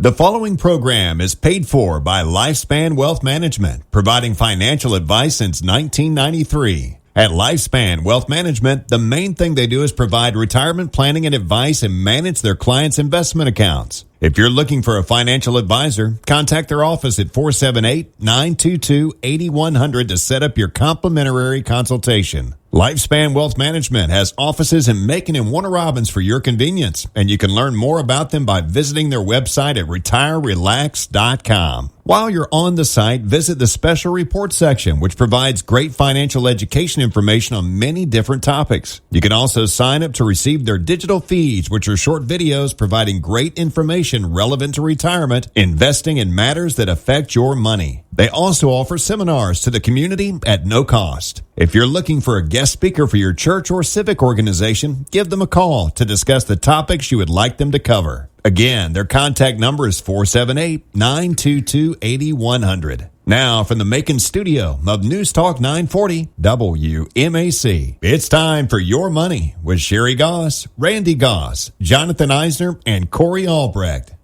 The following program is paid for by Lifespan Wealth Management, providing financial advice since 1993. At Lifespan Wealth Management, the main thing they do is provide retirement planning and advice and manage their clients' investment accounts. If you're looking for a financial advisor, contact their office at 478-922-8100 to set up your complimentary consultation. Lifespan Wealth Management has offices in Macon and Warner Robins for your convenience, and you can learn more about them by visiting their website at retirerelax.com. While you're on the site, visit the special report section, which provides great financial education information on many different topics. You can also sign up to receive their digital feeds, which are short videos providing great information relevant to retirement, investing, and matters that affect your money. They also offer seminars to the community at no cost. If you're looking for a guest speaker for your church or civic organization, give them a call to discuss the topics you would like them to cover. Again, their contact number is 478-922-8100. Now, from the Macon studio of News Talk 940 WMAC, it's time for Your Money with Sherry Goss, Randy Goss, Jonathan Eisner, and Corey Albrecht.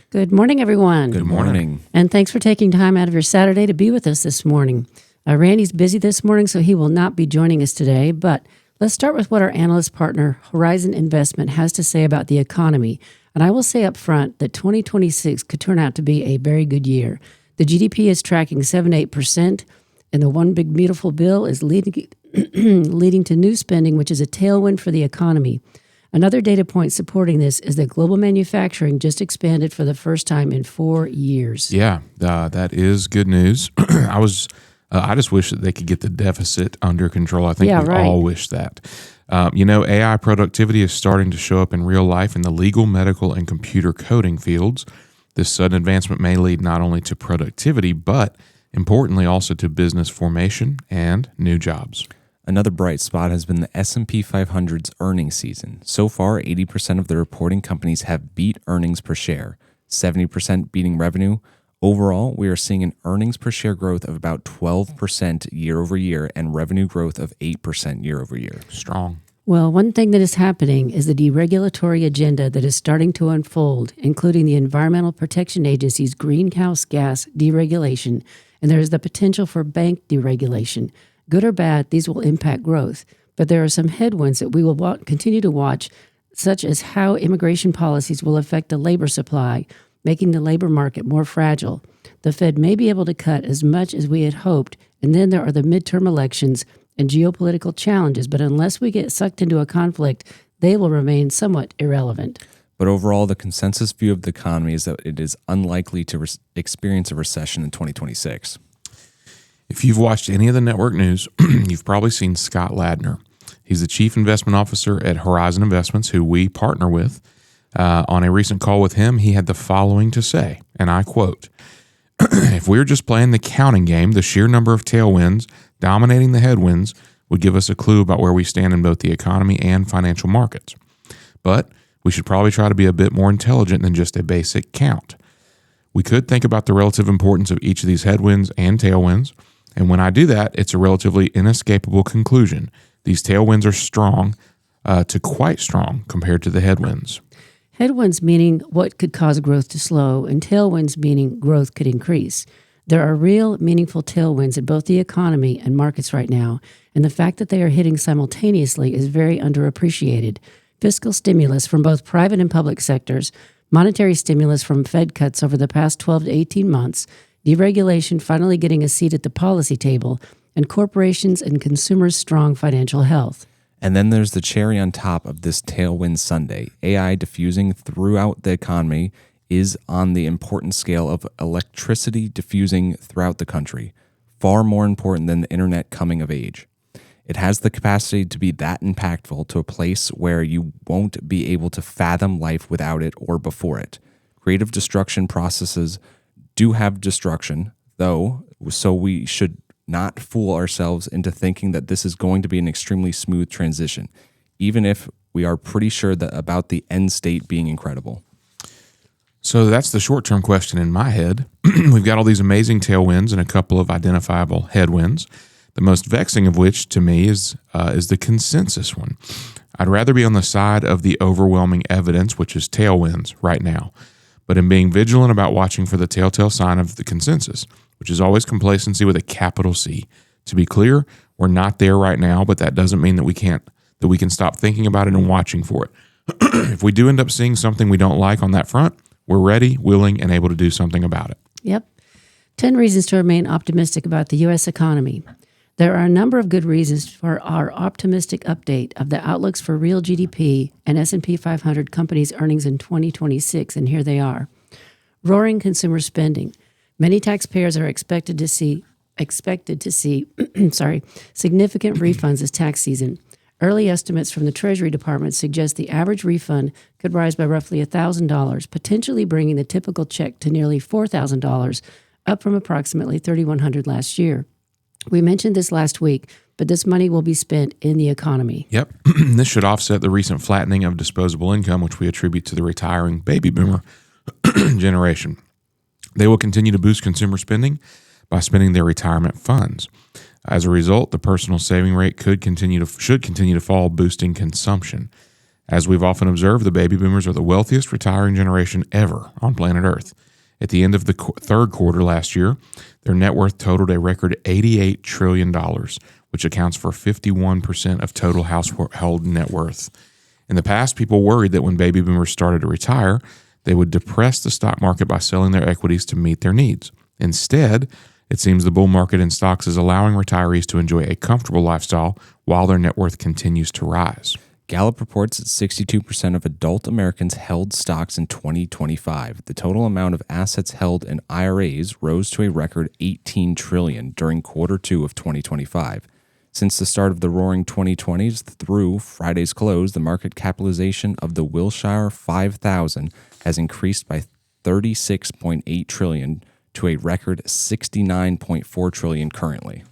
Good morning, everyone. Good morning. And thanks for taking time out of your Saturday to be with us this morning. Randy's busy this morning, so he will not be joining us today, but let's start with what our analyst partner, Horizon Investment, has to say about the economy. And I will say up front that 2026 could turn out to be a very good year. The GDP is tracking 7-8%, and the One Big Beautiful Bill is leading to new spending, which is a tailwind for the economy. Another data point supporting this is that global manufacturing just expanded for the first time in 4 years. Yeah, that is good news. I just wish that they could get the deficit under control. I think we all wish that. AI productivity is starting to show up in real life in the legal, medical, and computer coding fields. This sudden advancement may lead not only to productivity, but importantly also to business formation and new jobs. Another bright spot has been the S&P 500's earnings season. So far, 80% of the reporting companies have beat earnings per share, 70% beating revenue. Overall, we are seeing an earnings per share growth of about 12% year over year and revenue growth of 8% year over year. Strong. Well, one thing that is happening is the deregulatory agenda that is starting to unfold, including the Environmental Protection Agency's greenhouse gas deregulation, and there is the potential for bank deregulation. Good or bad, these will impact growth, but there are some headwinds that we will continue to watch, such as how immigration policies will affect the labor supply, making the labor market more fragile. The Fed may be able to cut as much as we had hoped, and then there are the midterm elections and geopolitical challenges, but unless we get sucked into a conflict, they will remain somewhat irrelevant. But overall, the consensus view of the economy is that it is unlikely to experience a recession in 2026. If you've watched any of the network news, you've probably seen Scott Ladner. He's the chief investment officer at Horizon Investments, who we partner with. On a recent call with him, he had the following to say, and I quote, "If we were just playing the counting game, the sheer number of tailwinds dominating the headwinds would give us a clue about where we stand in both the economy and financial markets. But we should probably try to be a bit more intelligent than just a basic count. We could think about the relative importance of each of these headwinds and tailwinds, and when I do that, it's a relatively inescapable conclusion. These tailwinds are strong to quite strong compared to the headwinds." Headwinds meaning what could cause growth to slow, and tailwinds meaning growth could increase. There are real, meaningful tailwinds in both the economy and markets right now, and the fact that they are hitting simultaneously is very underappreciated. Fiscal stimulus from both private and public sectors, monetary stimulus from Fed cuts over the past 12 to 18 months, deregulation finally getting a seat at the policy table, and corporations and consumers' strong financial health. And then there's the cherry on top of this tailwind Sunday. AI diffusing throughout the economy is on the important scale of electricity diffusing throughout the country, far more important than the internet coming of age. It has the capacity to be that impactful to a place where you won't be able to fathom life without it or before it. Creative destruction processes do have destruction, though, so we should not fool ourselves into thinking that this is going to be an extremely smooth transition, even if we are pretty sure that about the end state being incredible. So that's the short-term question in my head. We've got all these amazing tailwinds and a couple of identifiable headwinds, the most vexing of which to me is the consensus one. I'd rather be on the side of the overwhelming evidence, which is tailwinds right now. but in being vigilant about watching for the telltale sign of the consensus, which is always complacency with a capital C. To be clear, we're not there right now, but that doesn't mean that we can stop thinking about it and watching for it. If we do end up seeing something we don't like on that front, we're ready, willing, and able to do something about it. Yep. 10 reasons to remain optimistic about the U.S. economy. There are a number of good reasons for our optimistic update of the outlooks for real GDP and S&P 500 companies' earnings in 2026, and here they are. Roaring consumer spending. Many taxpayers are expected to see significant refunds this tax season. Early estimates from the Treasury Department suggest the average refund could rise by roughly $1,000, potentially bringing the typical check to nearly $4,000, up from approximately $3,100 last year. We mentioned this last week, but this money will be spent in the economy. Yep. This should offset the recent flattening of disposable income, which we attribute to the retiring baby boomer generation. They will continue to boost consumer spending by spending their retirement funds. As a result, the personal saving rate should continue to fall, boosting consumption. As we've often observed, the baby boomers are the wealthiest retiring generation ever on planet Earth. At the end of the third quarter last year, their net worth totaled a record $88 trillion, which accounts for 51% of total household net worth. In the past, people worried that when baby boomers started to retire, they would depress the stock market by selling their equities to meet their needs. Instead, it seems the bull market in stocks is allowing retirees to enjoy a comfortable lifestyle while their net worth continues to rise. Gallup reports that 62% of adult Americans held stocks in 2025. The total amount of assets held in IRAs rose to a record $18 trillion during quarter two of 2025. Since the start of the roaring 2020s through Friday's close, the market capitalization of the Wilshire 5000 has increased by $36.8 trillion to a record $69.4 trillion currently.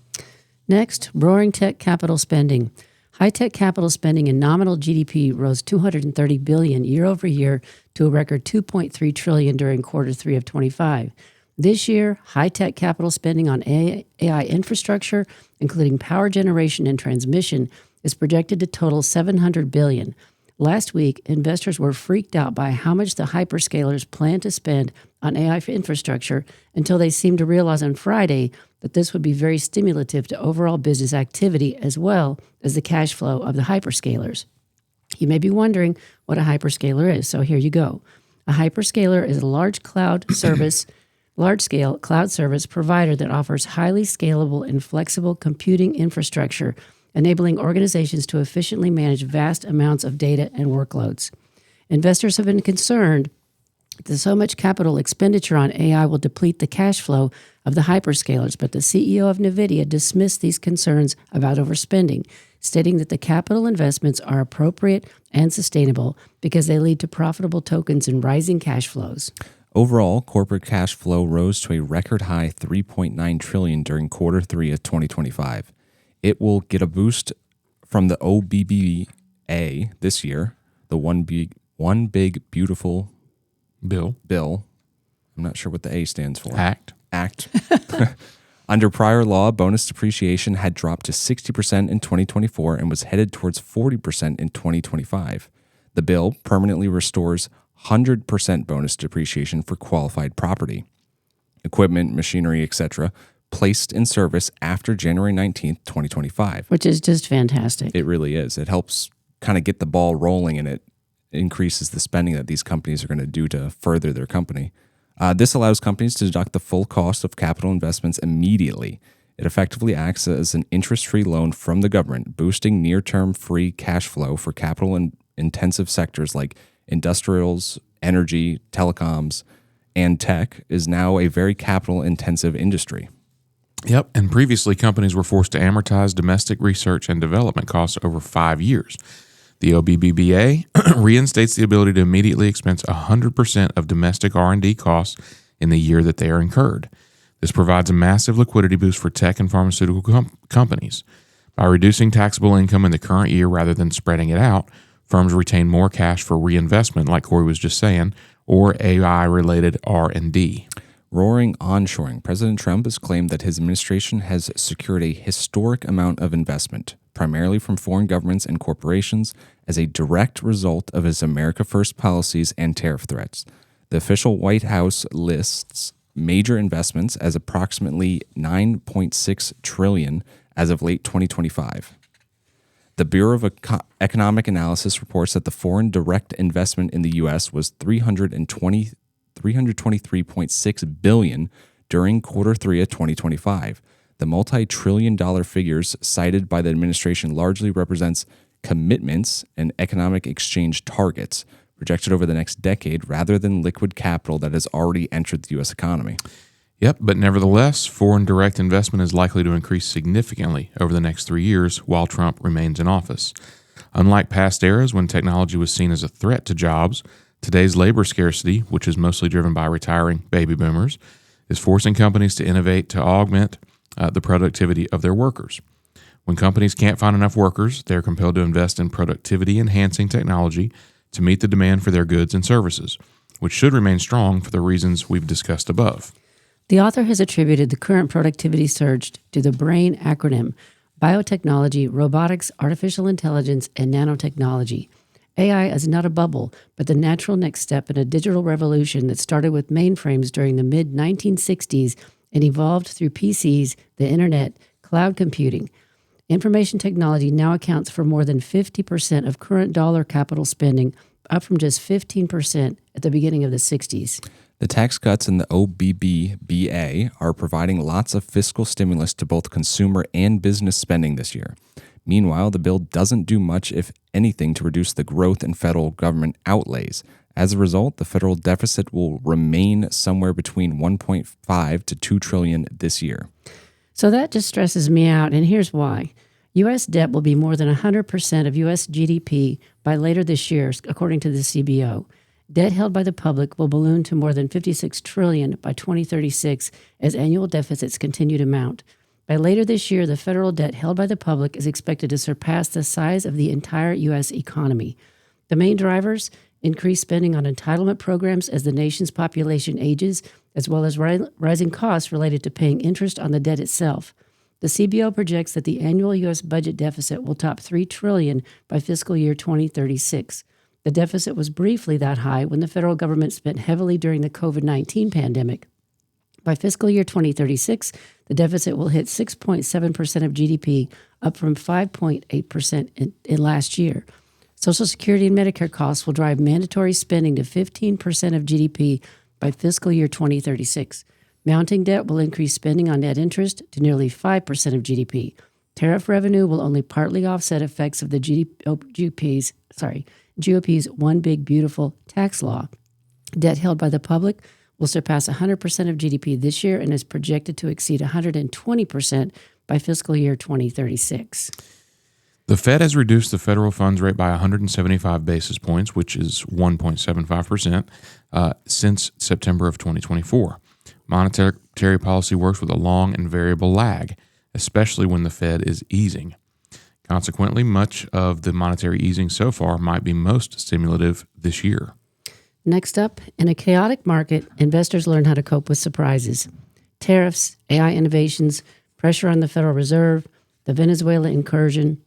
Next, roaring tech capital spending. High-tech capital spending in nominal GDP rose $230 billion year over year to a record $2.3 trillion during quarter three of 25. This year, high-tech capital spending on AI infrastructure, including power generation and transmission, is projected to total $700 billion. Last week, investors were freaked out by how much the hyperscalers plan to spend on AI infrastructure until they seemed to realize on Friday that this would be very stimulative to overall business activity as well as the cash flow of the hyperscalers. You may be wondering what a hyperscaler is, so here you go. A hyperscaler is a large-scale cloud service provider that offers highly scalable and flexible computing infrastructure, enabling organizations to efficiently manage vast amounts of data and workloads. Investors have been concerned that so much capital expenditure on AI will deplete the cash flow of the hyperscalers, but the CEO of NVIDIA dismissed these concerns about overspending, stating that the capital investments are appropriate and sustainable because they lead to profitable tokens and rising cash flows. Overall, corporate cash flow rose to a record high $3.9 trillion during quarter three of 2025. It will get a boost from the OBBA this year, the One Big Beautiful Bill. I'm not sure what the A stands for. Act. Under prior law, bonus depreciation had dropped to 60% in 2024 and was headed towards 40% in 2025. The bill permanently restores 100% bonus depreciation for qualified property, equipment, machinery, etc., placed in service after January 19th, 2025. Which is just fantastic. It really is. It helps kind of get the ball rolling, and it increases the spending that these companies are going to do to further their company. This allows companies to deduct the full cost of capital investments immediately. It effectively acts as an interest-free loan from the government, boosting near-term free cash flow for capital-intensive sectors like industrials, energy, telecoms, and tech is now a very capital-intensive industry. Yep, and previously companies were forced to amortize domestic research and development costs over 5 years. The OBBBA reinstates the ability to immediately expense 100% of domestic R&D costs in the year that they are incurred. This provides a massive liquidity boost for tech and pharmaceutical companies. By reducing taxable income in the current year rather than spreading it out, firms retain more cash for reinvestment, like Corey was just saying, or AI-related R&D. Roaring onshoring. President Trump has claimed that his administration has secured a historic amount of investment, primarily from foreign governments and corporations, as a direct result of his America First policies and tariff threats. The official White House lists major investments as approximately $9.6 trillion as of late 2025. The Bureau of Economic Analysis reports that the foreign direct investment in the U.S. was $323.6 billion during quarter 3 of 2025. The multi-trillion-dollar figures cited by the administration largely represents commitments and economic exchange targets projected over the next decade rather than liquid capital that has already entered the U.S. economy. Yep, but nevertheless, foreign direct investment is likely to increase significantly over the next 3 years while Trump remains in office. Unlike past eras when technology was seen as a threat to jobs, today's labor scarcity, which is mostly driven by retiring baby boomers, is forcing companies to innovate to augment the productivity of their workers. When companies can't find enough workers, they're compelled to invest in productivity-enhancing technology to meet the demand for their goods and services, which should remain strong for the reasons we've discussed above. The author has attributed the current productivity surge to the BRAIN acronym: biotechnology, robotics, artificial intelligence, and nanotechnology. AI is not a bubble, but the natural next step in a digital revolution that started with mainframes during the mid-1960s and evolved through PCs, the internet, cloud computing. Information technology now accounts for more than 50% of current dollar capital spending, up from just 15% at the beginning of the 60s. The tax cuts in the OBBBA are providing lots of fiscal stimulus to both consumer and business spending this year. Meanwhile, the bill doesn't do much, if anything, to reduce the growth in federal government outlays. As a result, the federal deficit will remain somewhere between 1.5 to 2 trillion this year. So that just stresses me out, and here's why. U.S. debt will be more than 100% of U.S. GDP by later this year, according to the CBO. Debt held by the public will balloon to more than $56 trillion by 2036 as annual deficits continue to mount. By later this year, the federal debt held by the public is expected to surpass the size of the entire U.S. economy. The main drivers: increased spending on entitlement programs as the nation's population ages, as well as rising costs related to paying interest on the debt itself. The CBO projects that the annual U.S. budget deficit will top $3 trillion by fiscal year 2036. The deficit was briefly that high when the federal government spent heavily during the COVID-19 pandemic. By fiscal year 2036, the deficit will hit 6.7% of GDP, up from 5.8% in last year. Social Security and Medicare costs will drive mandatory spending to 15% of GDP by fiscal year 2036. Mounting debt will increase spending on net interest to nearly 5% of GDP. Tariff revenue will only partly offset effects of the GOP's One Big Beautiful tax law. Debt held by the public will surpass 100% of GDP this year and is projected to exceed 120% by fiscal year 2036. The Fed has reduced the federal funds rate by 175 basis points, which is 1.75%, since September of 2024. Monetary policy works with a long and variable lag, especially when the Fed is easing. Consequently, much of the monetary easing so far might be most stimulative this year. Next up, in a chaotic market, investors learn how to cope with surprises. Tariffs, AI innovations, pressure on the Federal Reserve, the Venezuela incursion.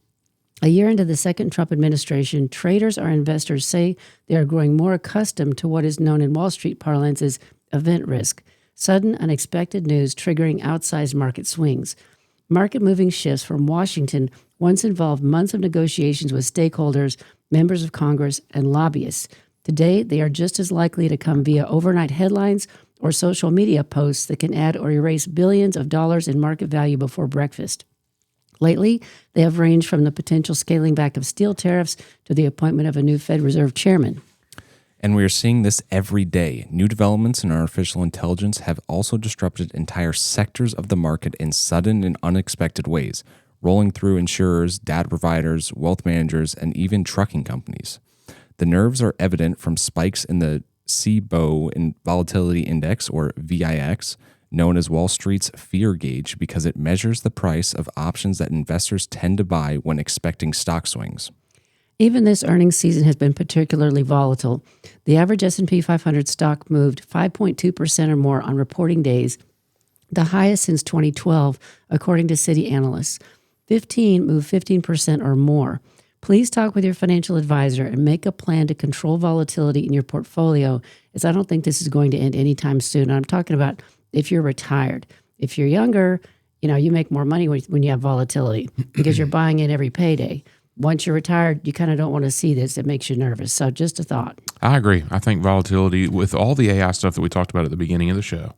A year into the second Trump administration, traders or investors say they are growing more accustomed to what is known in Wall Street parlance as event risk, sudden, unexpected news triggering outsized market swings. Market-moving shifts from Washington once involved months of negotiations with stakeholders, members of Congress, and lobbyists. Today, they are just as likely to come via overnight headlines or social media posts that can add or erase billions of dollars in market value before breakfast. Lately, they have ranged from the potential scaling back of steel tariffs to the appointment of a new Fed Reserve chairman. And we are seeing this every day. New developments in artificial intelligence have also disrupted entire sectors of the market in sudden and unexpected ways, rolling through insurers, data providers, wealth managers, and even trucking companies. The nerves are evident from spikes in the CBOE Volatility Index, or VIX, known as Wall Street's fear gauge, because it measures the price of options that investors tend to buy when expecting stock swings. Even this earnings season has been particularly volatile. The average S&P 500 stock moved 5.2% or more on reporting days, the highest since 2012, according to Citi analysts. 15 moved 15% or more. Please talk with your financial advisor and make a plan to control volatility in your portfolio, as I don't think this is going to end anytime soon. I'm talking about if you're retired. If you're younger, you make more money when you have volatility because you're buying in every payday. Once you're retired, you kind of don't want to see this. It makes you nervous. So just a thought. I agree. I think volatility, with all the AI stuff that we talked about at the beginning of the show,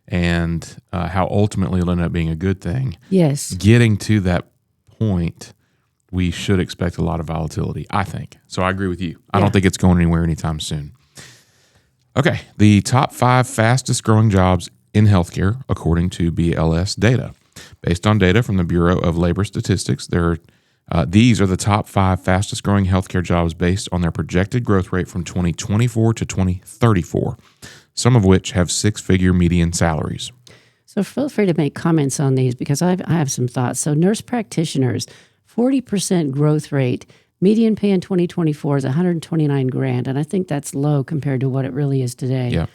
and how ultimately it'll end up being a good thing. Yes. Getting to that point, we should expect a lot of volatility, I think. So I agree with you. I don't think it's going anywhere anytime soon. Okay, the top 5 fastest growing jobs in healthcare, according to BLS data. Based on data from the Bureau of Labor Statistics, these are the top 5 fastest growing healthcare jobs based on their projected growth rate from 2024 to 2034, some of which have 6-figure median salaries. So feel free to make comments on these because I have some thoughts. So nurse practitioners, 40% growth rate. Median pay in 2024 is $129,000, and I think that's low compared to what it really is today. Yeah.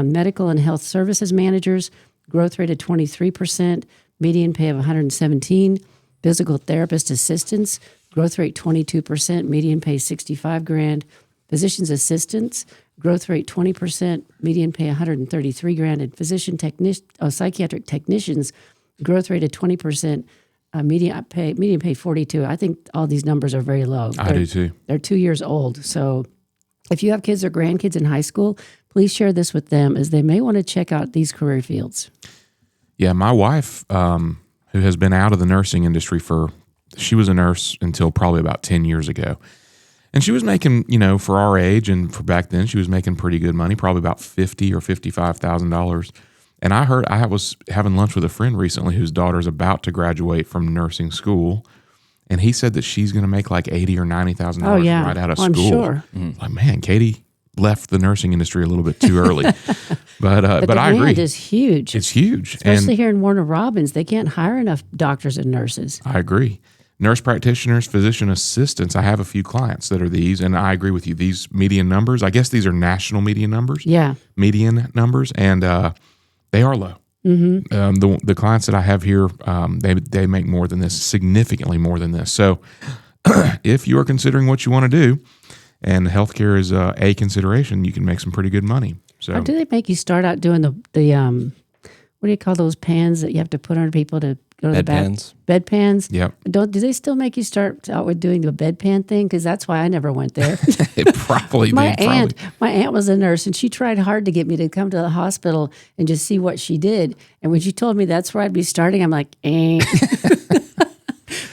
Medical and health services managers, growth rate of 23%, median pay of $117,000. Physical therapist assistants, growth rate 22%, median pay $65,000. Physician's assistants, growth rate 20%, median pay $133,000. And psychiatric technicians, growth rate of 20%, median pay $42,000. I think all these numbers are very low. I do too. They're 2 years old. So if you have kids or grandkids in high school, please share this with them as they may want to check out these career fields. Yeah, my wife, who has been out of the nursing industry she was a nurse until probably about 10 years ago. And she was making, for our age and for back then, she was making pretty good money, probably about $50,000 or $55,000. And I was having lunch with a friend recently whose daughter's about to graduate from nursing school. And he said that she's going to make like $80,000 or $90,000 right out of school. I'm sure. Like, man, Katie left the nursing industry a little bit too early. But I agree. The demand is huge. It's huge. Especially here in Warner Robins. They can't hire enough doctors and nurses. I agree. Nurse practitioners, physician assistants, I have a few clients that are these, and I agree with you. These median numbers, I guess these are national median numbers. Yeah. Median numbers, and they are low. Mm-hmm. The clients that I have here, they make more than this, significantly more than this. So if you are considering what you want to do, and healthcare is a consideration, you can make some pretty good money. So, or do they make you start out doing the what do you call those pans that you have to put on people to go to the back? Bedpans. Bedpans. Yep. Do they still make you start out with doing the bedpan thing? Because that's why I never went there. My aunt was a nurse, and she tried hard to get me to come to the hospital and just see what she did. And when she told me that's where I'd be starting, I'm like, eh.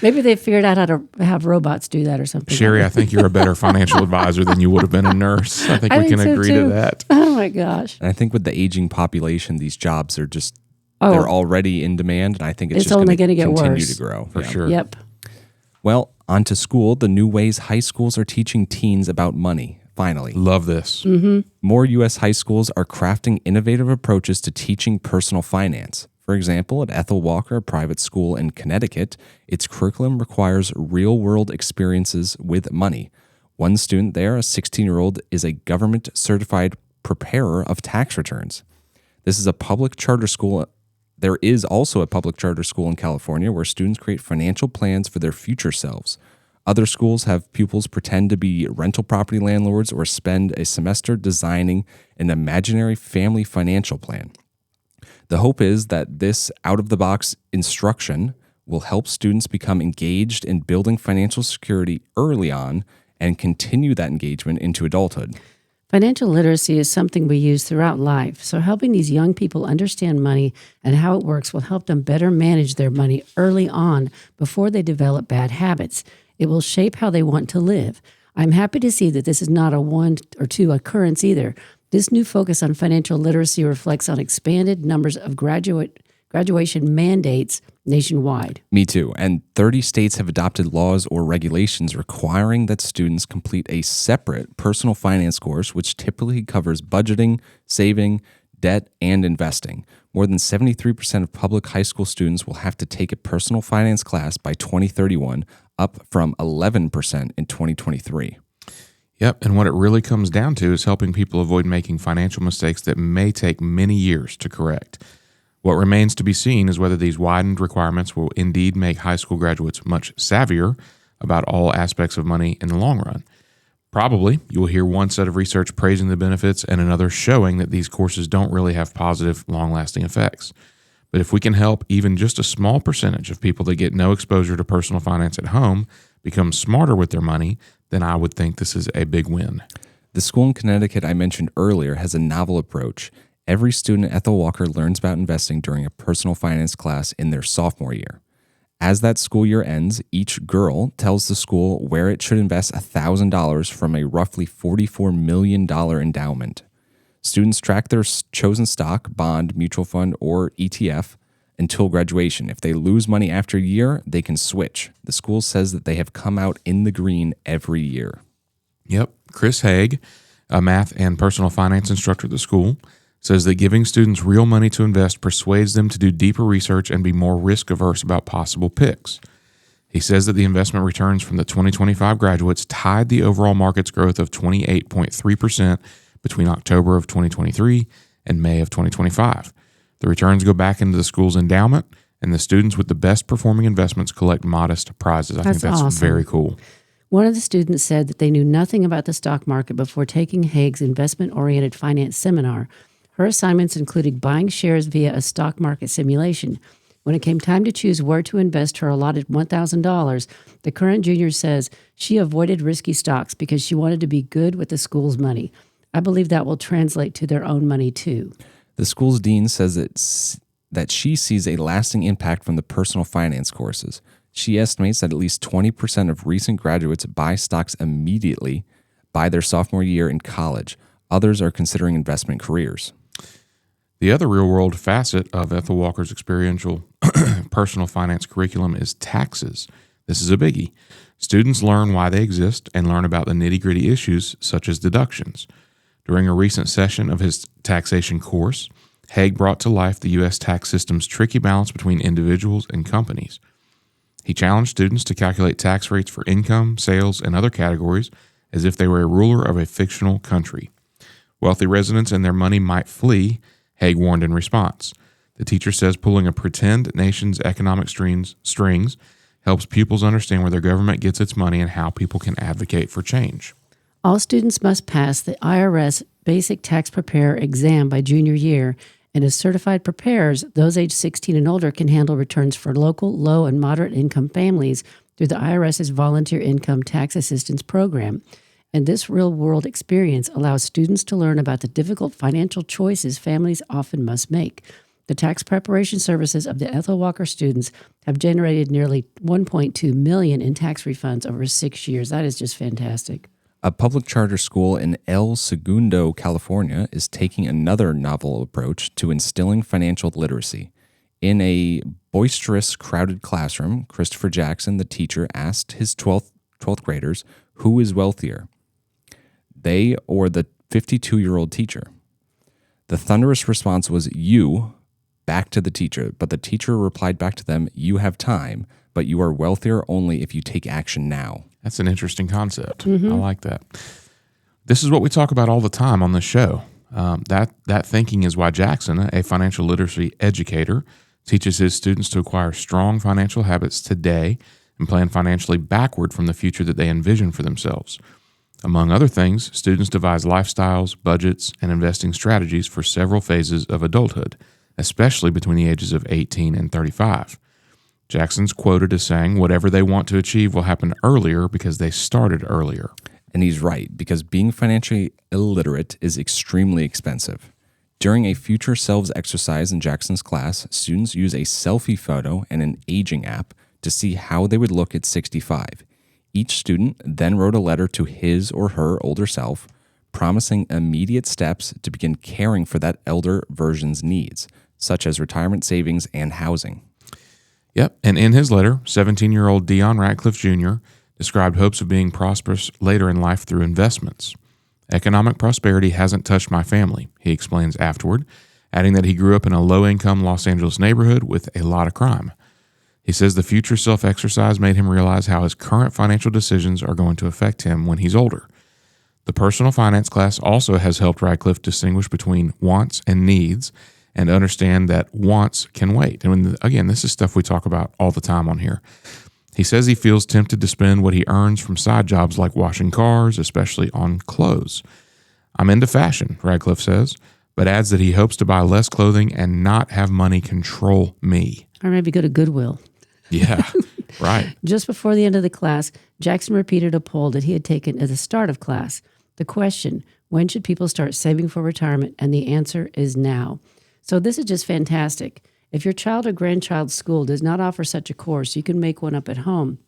Maybe they figured out how to have robots do that or something. Sherry, I think you're a better financial advisor than you would have been a nurse. I think we can agree to that. Oh my gosh. And I think with the aging population, these jobs are just, they're already in demand. And I think it's just only going to get continue worse. to grow. For sure. Yep. Well, on to school. The new ways high schools are teaching teens about money. Finally. Love this. Mm-hmm. More U.S. high schools are crafting innovative approaches to teaching personal finance. For example, at Ethel Walker, a private school in Connecticut, its curriculum requires real-world experiences with money. One student there, a 16-year-old, is a government-certified preparer of tax returns. This is a public charter school. There is also a public charter school in California where students create financial plans for their future selves. Other schools have pupils pretend to be rental property landlords or spend a semester designing an imaginary family financial plan. The hope is that this out-of-the-box instruction will help students become engaged in building financial security early on and continue that engagement into adulthood. Financial literacy is something we use throughout life, so helping these young people understand money and how it works will help them better manage their money early on before they develop bad habits. It will shape how they want to live. I'm happy to see that this is not a 1 or 2 occurrence either. This new focus on financial literacy reflects on expanded numbers of graduation mandates nationwide. Me too. And 30 states have adopted laws or regulations requiring that students complete a separate personal finance course, which typically covers budgeting, saving, debt, and investing. More than 73% of public high school students will have to take a personal finance class by 2031, up from 11% in 2023. Yep, and what it really comes down to is helping people avoid making financial mistakes that may take many years to correct. What remains to be seen is whether these widened requirements will indeed make high school graduates much savvier, about all aspects of money in the long run. Probably you will hear one set of research praising the benefits and another showing that these courses don't really have positive, long-lasting effects. But if we can help even just a small percentage of people that get no exposure to personal finance at home become smarter with their money, then I would think this is a big win. The school in Connecticut I mentioned earlier has a novel approach. Every student at Ethel Walker learns about investing during a personal finance class in their sophomore year. As that school year ends, each girl tells the school where it should invest $1,000 from a roughly $44 million endowment. Students track their chosen stock, bond, mutual fund, or ETF until graduation. If they lose money after a year, they can switch. The school says that they have come out in the green every year. Yep. Chris Haig, a math and personal finance instructor at the school, says that giving students real money to invest persuades them to do deeper research and be more risk-averse about possible picks. He says that the investment returns from the 2025 graduates tied the overall market's growth of 28.3% between October of 2023 and May of 2025. The returns go back into the school's endowment, and the students with the best performing investments collect modest prizes. I think that's awesome. very cool. One of the students said that they knew nothing about the stock market before taking Haig's investment-oriented finance seminar. Her assignments included buying shares via a stock market simulation. When it came time to choose where to invest her allotted $1,000, the current junior says she avoided risky stocks because she wanted to be good with the school's money. I believe that will translate to their own money too. The school's dean says that she sees a lasting impact from the personal finance courses. She estimates that at least 20% of recent graduates buy stocks immediately by their sophomore year in college. Others are considering investment careers. The other real-world facet of Ethel Walker's experiential personal finance curriculum is taxes. This is a biggie. Students learn why they exist and learn about the nitty-gritty issues such as deductions. During a recent session of his taxation course, Haig brought to life the U.S. tax system's tricky balance between individuals and companies. He challenged students to calculate tax rates for income, sales, and other categories as if they were a ruler of a fictional country. Wealthy residents and their money might flee, Haig warned in response. The teacher says pulling a pretend nation's economic strings helps pupils understand where their government gets its money and how people can advocate for change. All students must pass the IRS Basic Tax Preparer exam by junior year, and as certified preparers, those age 16 and older can handle returns for local, low, and moderate income families through the IRS's Volunteer Income Tax Assistance Program. And this real-world experience allows students to learn about the difficult financial choices families often must make. The tax preparation services of the Ethel Walker students have generated nearly $1.2 million in tax refunds over 6 years. That is just fantastic. A public charter school in El Segundo, California, is taking another novel approach to instilling financial literacy. In a boisterous, crowded classroom, Christopher Jackson, the teacher, asked his 12th graders, who is wealthier, they or the 52-year-old teacher? The thunderous response was, you, back to the teacher. But the teacher replied back to them, you have time, but you are wealthier only if you take action now. That's an interesting concept. I like that. This is what we talk about all the time on this show. That thinking is why Jackson, a financial literacy educator, teaches his students to acquire strong financial habits today and plan financially backward from the future that they envision for themselves. Among other things, students devise lifestyles, budgets, and investing strategies for several phases of adulthood, especially between the ages of 18 and 35. Jackson's quoted as saying, whatever they want to achieve will happen earlier because they started earlier. And he's right, because being financially illiterate is extremely expensive. During a future selves exercise in Jackson's class, students use a selfie photo and an aging app to see how they would look at 65. Each student then wrote a letter to his or her older self, promising immediate steps to begin caring for that elder version's needs, such as retirement savings and housing. Yep, and in his letter, 17-year-old Dion Ratcliffe Jr. described hopes of being prosperous later in life through investments. Economic prosperity hasn't touched my family, he explains afterward, adding that he grew up in a low-income Los Angeles neighborhood with a lot of crime. He says the future self-exercise made him realize how his current financial decisions are going to affect him when he's older. The personal finance class also has helped Ratcliffe distinguish between wants and needs and understand that wants can wait. And again, this is stuff we talk about all the time on here. He says he feels tempted to spend what he earns from side jobs like washing cars, especially on clothes. I'm into fashion, Radcliffe says, but adds that he hopes to buy less clothing and not have money control me. Or maybe go to Goodwill. Yeah, right. Just before the end of the class, Jackson repeated a poll that he had taken at the start of class. The question, when should people start saving for retirement? And the answer is now. So this is just fantastic. If your child or grandchild's school does not offer such a course, you can make one up at home.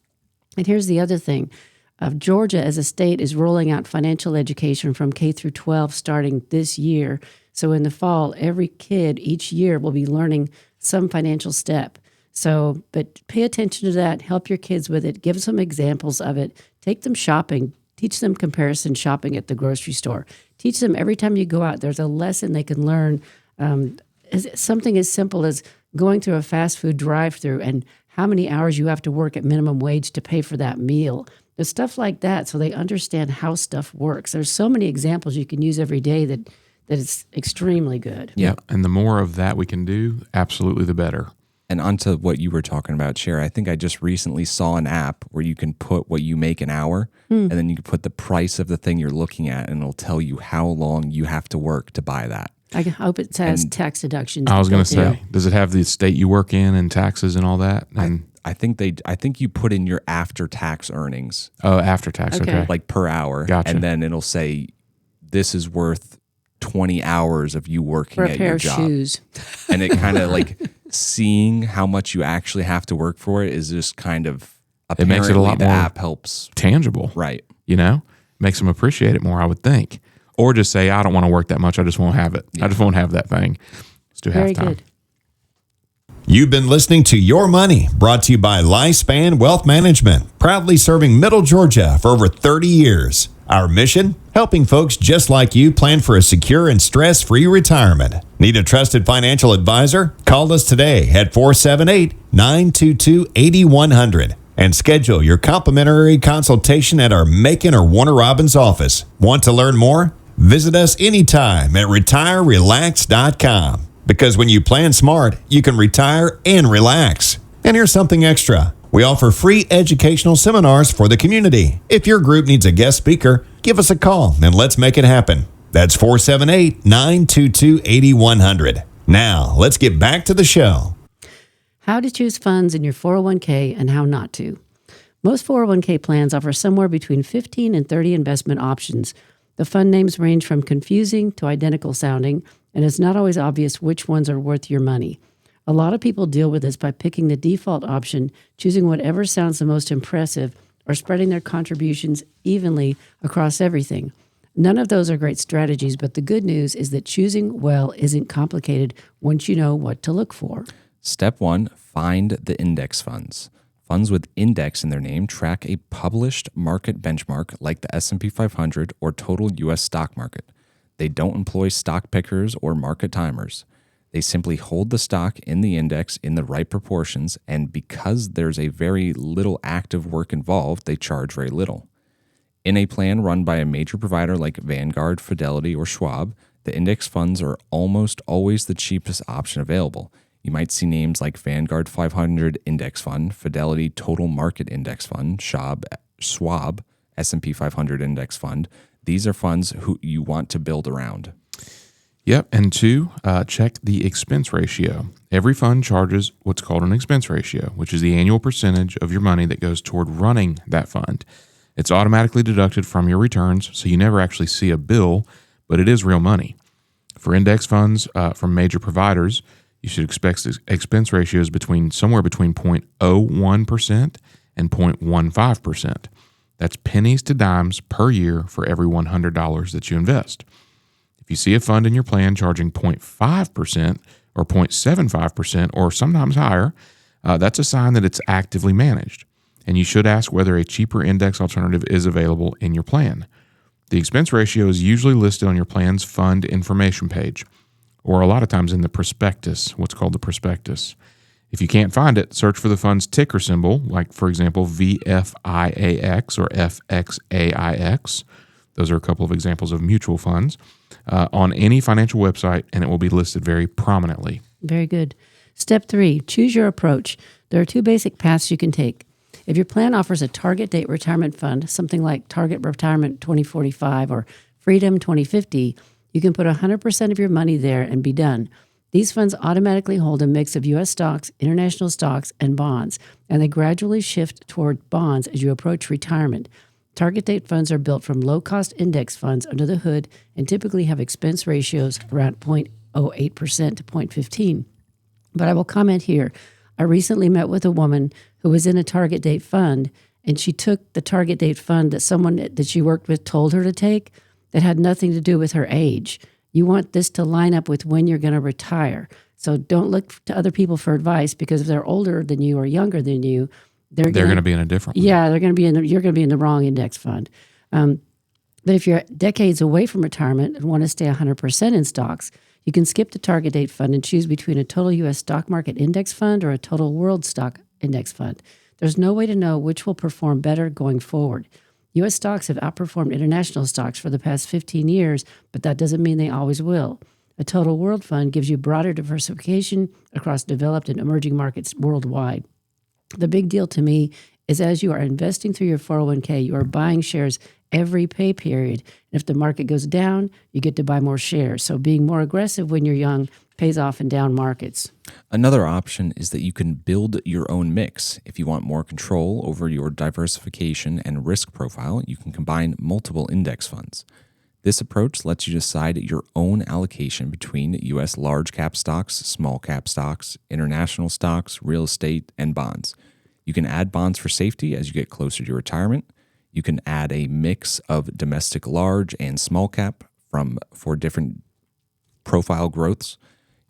And here's the other thing. Georgia as a state is rolling out financial education from K through 12 starting this year. So in the fall, every kid each year will be learning some financial step. So, but pay attention to that. Help your kids with it. Give them examples of it. Take them shopping. Teach them comparison shopping at the grocery store. Teach them every time you go out, there's a lesson they can learn. Something as simple as going through a fast food drive-through and how many hours you have to work at minimum wage to pay for that meal. There's stuff like that so they understand how stuff works. There's so many examples you can use every day that is extremely good. Yeah, and the more of that we can do, absolutely the better. And onto what you were talking about, Cher, I think I just recently saw an app where you can put what you make an hour and then you can put the price of the thing you're looking at and it'll tell you how long you have to work to buy that. I hope it has tax deductions. I was going to built in. say, does it have the state you work in and taxes and all that? And I think you put in your after-tax earnings. oh, after tax, okay. Like per hour. Gotcha. And then it'll say, this is worth 20 hours of you working For a at pair your of job. shoes. And it kind of like seeing how much you actually have to work for it is just kind of It makes it a lot the more app helps. tangible. Right. You know, makes them appreciate it more, I would think. Or just say, I don't want to work that much. I just won't have it. I just won't have that thing. Let's do Very halftime. good. You've been listening to Your Money, brought to you by Lifespan Wealth Management, proudly serving Middle Georgia for over 30 years. Our mission? Helping folks just like you plan for a secure and stress-free retirement. Need a trusted financial advisor? Call us today at 478-922-8100 and schedule your complimentary consultation at our Macon or Warner Robins office. Want to learn more? Visit us anytime at retirerelax.com. Because when you plan smart, you can retire and relax. And here's something extra. We offer free educational seminars for the community. If your group needs a guest speaker, give us a call and let's make it happen. That's 478-922-8100. Now, let's get back to the show. How to choose funds in your 401k and how not to. Most 401k plans offer somewhere between 15 and 30 investment options. The fund names range from confusing to identical sounding, and it's not always obvious which ones are worth your money. A lot of people deal with this by picking the default option, choosing whatever sounds the most impressive, or spreading their contributions evenly across everything. None of those are great strategies, but the good news is that choosing well isn't complicated once you know what to look for. Step 1, find the index funds. Funds with index in their name track a published market benchmark like the S&P 500 or total U.S. stock market. They don't employ stock pickers or market timers. They simply hold the stock in the index in the right proportions, and because there's a very little active work involved, they charge very little. In a plan run by a major provider like Vanguard, Fidelity, or Schwab, the index funds are almost always the cheapest option available. You might see names like Vanguard 500 Index Fund, Fidelity Total Market Index Fund, Schwab S&P 500 Index Fund. These are funds who you want to build around. Yep. And 2, check the expense ratio. Every fund charges what's called an expense ratio, which is the annual percentage of your money that goes toward running that fund. It's automatically deducted from your returns, so you never actually see a bill, but it is real money. For index funds from major providers, you should expect expense ratios somewhere between 0.01% and 0.15%. That's pennies to dimes per year for every $100 that you invest. If you see a fund in your plan charging 0.5% or 0.75% or sometimes higher, that's a sign that it's actively managed. And you should ask whether a cheaper index alternative is available in your plan. The expense ratio is usually listed on your plan's fund information page, or a lot of times in the prospectus, what's called the prospectus. If you can't find it, search for the fund's ticker symbol, like, for example, VFIAX or FXAIX. Those are a couple of examples of mutual funds on any financial website, and it will be listed very prominently. Very good. Step 3, choose your approach. There are 2 basic paths you can take. If your plan offers a target date retirement fund, something like Target Retirement 2045 or Freedom 2050, you can put 100% of your money there and be done. These funds automatically hold a mix of U.S. stocks, international stocks, and bonds, and they gradually shift toward bonds as you approach retirement. Target date funds are built from low-cost index funds under the hood and typically have expense ratios around 0.08% to 0.15. But I will comment here. I recently met with a woman who was in a target date fund, and she took the target date fund that someone that she worked with told her to take that had nothing to do with her age. You want this to line up with when you're going to retire. So don't look to other people for advice, because if they're older than you or younger than you, they're going to be in a different one. Yeah, they're going to be you're going to be in the wrong index fund. But if you're decades away from retirement and want to stay 100% in stocks, you can skip the target date fund and choose between a total U.S. stock market index fund or a total world stock index fund. There's no way to know which will perform better going forward. U.S. stocks have outperformed international stocks for the past 15 years, but that doesn't mean they always will. A total world fund gives you broader diversification across developed and emerging markets worldwide. The big deal to me is as you are investing through your 401k, you are buying shares every pay period. And if the market goes down, you get to buy more shares. So being more aggressive when you're young pays off in down markets. Another option is that you can build your own mix. If you want more control over your diversification and risk profile, you can combine multiple index funds. This approach lets you decide your own allocation between U.S. large cap stocks, small cap stocks, international stocks, real estate, and bonds. You can add bonds for safety as you get closer to retirement. You can add a mix of domestic large and small cap for different profile growths.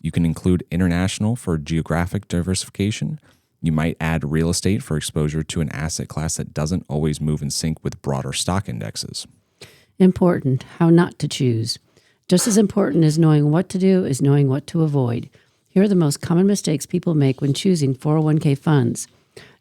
You can include international for geographic diversification. You might add real estate for exposure to an asset class that doesn't always move in sync with broader stock indexes. Important, how not to choose. Just as important as knowing what to do is knowing what to avoid. Here are the most common mistakes people make when choosing 401k funds.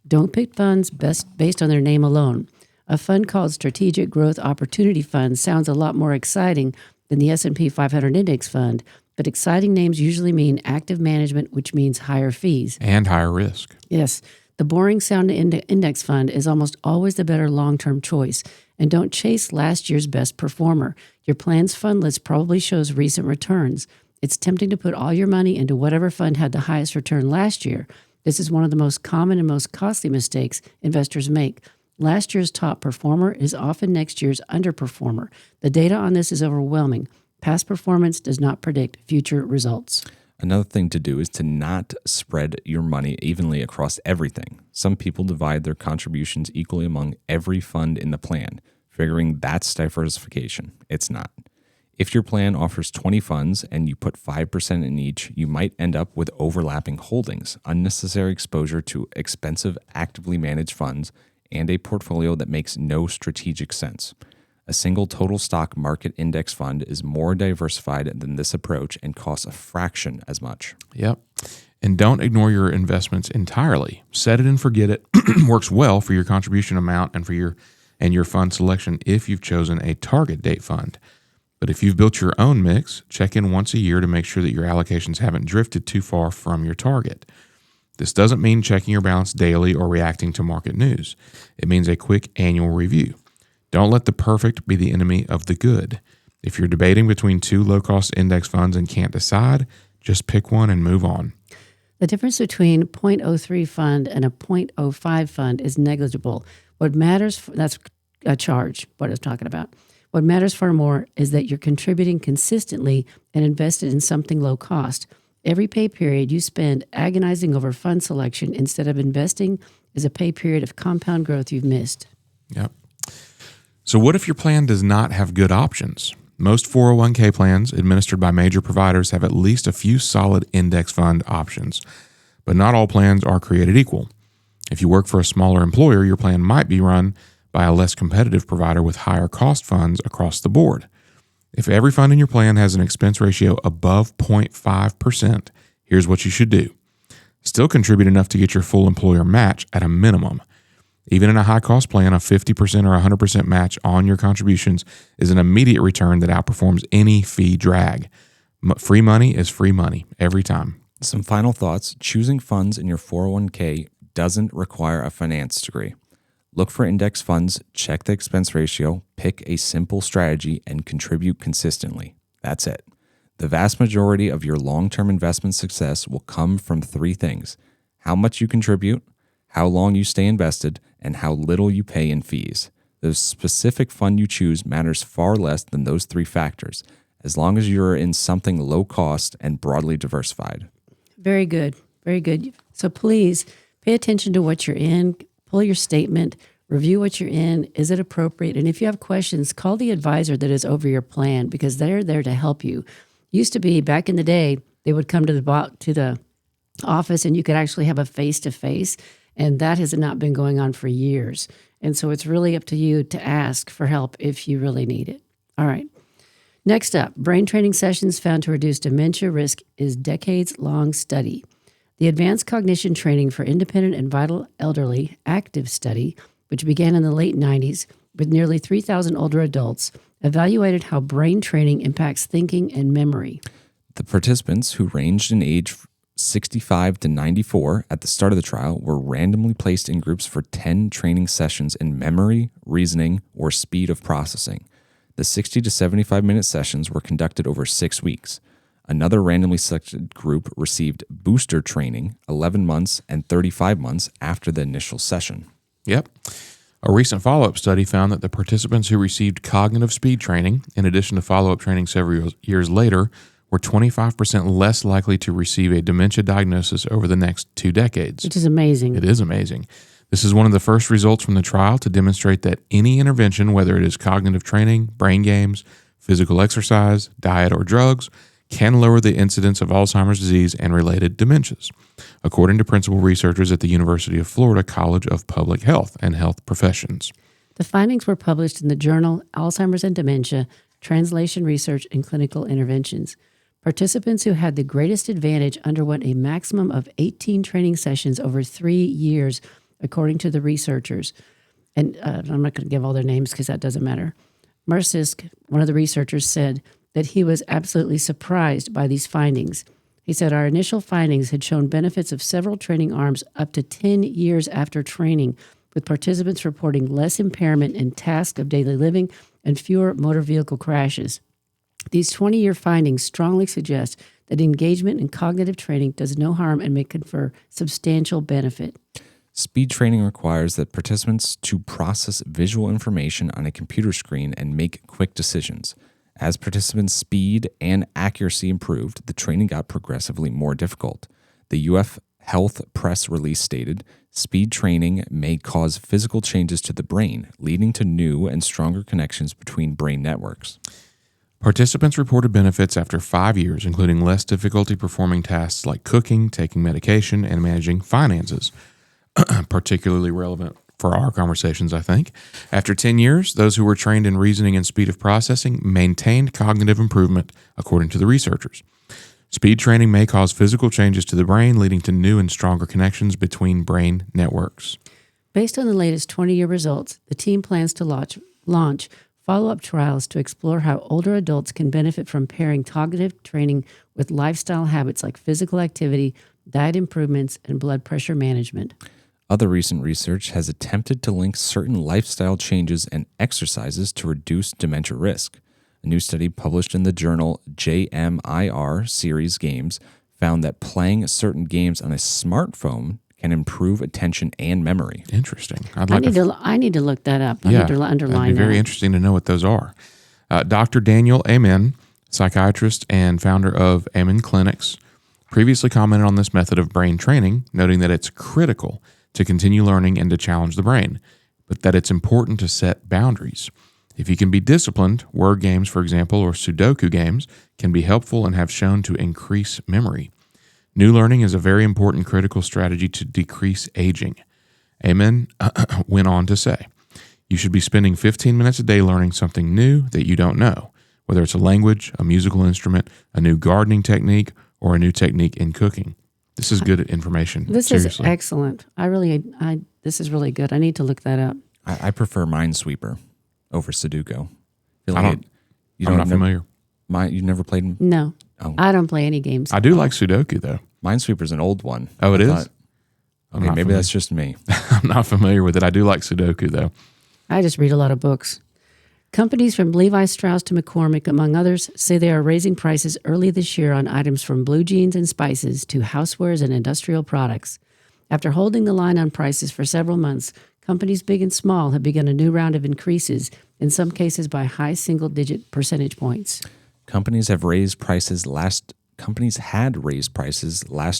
Don't pick funds based on their name alone. A fund called Strategic Growth Opportunity Fund sounds a lot more exciting than the S&P 500 Index Fund, but exciting names usually mean active management, which means higher fees. And higher risk. Yes, the boring sound index fund is almost always the better long-term choice. And don't chase last year's best performer. Your plan's fund list probably shows recent returns. It's tempting to put all your money into whatever fund had the highest return last year. This is one of the most common and most costly mistakes investors make. Last year's top performer is often next year's underperformer. The data on this is overwhelming. Past performance does not predict future results. Another thing to do is to not spread your money evenly across everything. Some people divide their contributions equally among every fund in the plan, figuring that's diversification. It's not. If your plan offers 20 funds and you put 5% in each, you might end up with overlapping holdings, unnecessary exposure to expensive, actively managed funds, and a portfolio that makes no strategic sense. A single total stock market index fund is more diversified than this approach and costs a fraction as much. Yep. And don't ignore your investments entirely. Set it and forget it works well for your contribution amount and for your fund selection if you've chosen a target date fund. But if you've built your own mix, check in once a year to make sure that your allocations haven't drifted too far from your target. This doesn't mean checking your balance daily or reacting to market news. It means a quick annual review. Don't let the perfect be the enemy of the good. If you're debating between two low-cost index funds and can't decide, just pick one and move on. The difference between 0.03 fund and a 0.05 fund is negligible. What matters, that's a charge, what I was talking about. What matters far more is that you're contributing consistently and invested in something low cost. Every pay period you spend agonizing over fund selection instead of investing is a pay period of compound growth you've missed. Yep. So what if your plan does not have good options? Most 401k plans administered by major providers have at least a few solid index fund options, but not all plans are created equal. If you work for a smaller employer, your plan might be run by a less competitive provider with higher cost funds across the board. If every fund in your plan has an expense ratio above 0.5%, here's what you should do. Still contribute enough to get your full employer match at a minimum. Even in a high-cost plan, a 50% or 100% match on your contributions is an immediate return that outperforms any fee drag. Free money is free money every time. Some final thoughts. Choosing funds in your 401k doesn't require a finance degree. Look for index funds, check the expense ratio, pick a simple strategy, and contribute consistently. That's it. The vast majority of your long-term investment success will come from three things: how much you contribute, how long you stay invested, and how little you pay in fees. The specific fund you choose matters far less than those three factors, as long as you're in something low cost and broadly diversified. Very good. Very good. So please pay attention to what you're in, pull your statement, review what you're in. Is it appropriate? And if you have questions, call the advisor that is over your plan, because they're there to help you. Used to be back in the day, they would come to the office and you could actually have a face-to-face, and that has not been going on for years. And so it's really up to you to ask for help if you really need it. All right. Next up, brain training sessions found to reduce dementia risk is decades-long study. The Advanced Cognition Training for Independent and Vital Elderly active study, which began in the late 90s with nearly 3,000 older adults, evaluated how brain training impacts thinking and memory. The participants, who ranged in age 65 to 94 at the start of the trial, were randomly placed in groups for 10 training sessions in memory, reasoning, or speed of processing. The 60 to 75-minute sessions were conducted over 6 weeks. Another randomly selected group received booster training 11 months and 35 months after the initial session. Yep. A recent follow-up study found that the participants who received cognitive speed training, in addition to follow-up training several years later, were 25% less likely to receive a dementia diagnosis over the next 2 decades. Which is amazing. It is amazing. This is one of the first results from the trial to demonstrate that any intervention, whether it is cognitive training, brain games, physical exercise, diet, or drugs, can lower the incidence of Alzheimer's disease and related dementias, according to principal researchers at the University of Florida College of Public Health and Health Professions. The findings were published in the journal Alzheimer's and Dementia, Translation Research and Clinical Interventions. Participants who had the greatest advantage underwent a maximum of 18 training sessions over 3 years, according to the researchers. And I'm not going to give all their names because that doesn't matter. Marcisk, one of the researchers, said that he was absolutely surprised by these findings. He said, our initial findings had shown benefits of several training arms up to 10 years after training, with participants reporting less impairment in tasks of daily living and fewer motor vehicle crashes. These 20-year findings strongly suggest that engagement in cognitive training does no harm and may confer substantial benefit. Speed training requires that participants to process visual information on a computer screen and make quick decisions. As participants' speed and accuracy improved, the training got progressively more difficult. The UF Health press release stated, speed training may cause physical changes to the brain, leading to new and stronger connections between brain networks. Participants reported benefits after 5 years, including less difficulty performing tasks like cooking, taking medication, and managing finances. Particularly relevant for our conversations, I think. After 10 years, those who were trained in reasoning and speed of processing maintained cognitive improvement, according to the researchers. Speed training may cause physical changes to the brain, leading to new and stronger connections between brain networks. Based on the latest 20-year results, the team plans to launch follow-up trials to explore how older adults can benefit from pairing cognitive training with lifestyle habits like physical activity, diet improvements, and blood pressure management. Other recent research has attempted to link certain lifestyle changes and exercises to reduce dementia risk. A new study published in the journal JMIR Series Games found that playing certain games on a smartphone can improve attention and memory. Interesting. I need to look that up. I Yeah, need to underline it'd be very that. interesting to know what those are. Dr. Daniel Amen, psychiatrist and founder of Amen Clinics, previously commented on this method of brain training, noting that it's critical to continue learning and to challenge the brain, but that it's important to set boundaries. If you can be disciplined, word games, for example, or Sudoku games can be helpful and have shown to increase memory. New learning is a very important critical strategy to decrease aging. Amen went on to say, you should be spending 15 minutes a day learning something new that you don't know, whether it's a language, a musical instrument, a new gardening technique, or a new technique in cooking. This is good information. This Seriously. is excellent. This is really good. I need to look that up. I prefer Minesweeper over Sudoku. I'm not familiar. You never played? No, Oh. I don't play any games. I do like Sudoku, though. Minesweeper's an old one. Oh, it is? Okay, maybe that's just me. I'm not familiar with it. I do like Sudoku, though. I just read a lot of books. Companies from Levi Strauss to McCormick, among others, say they are raising prices early this year on items from blue jeans and spices to housewares and industrial products. After holding the line on prices for several months, companies big and small have begun a new round of increases, in some cases by high single-digit percentage points. Companies had raised prices last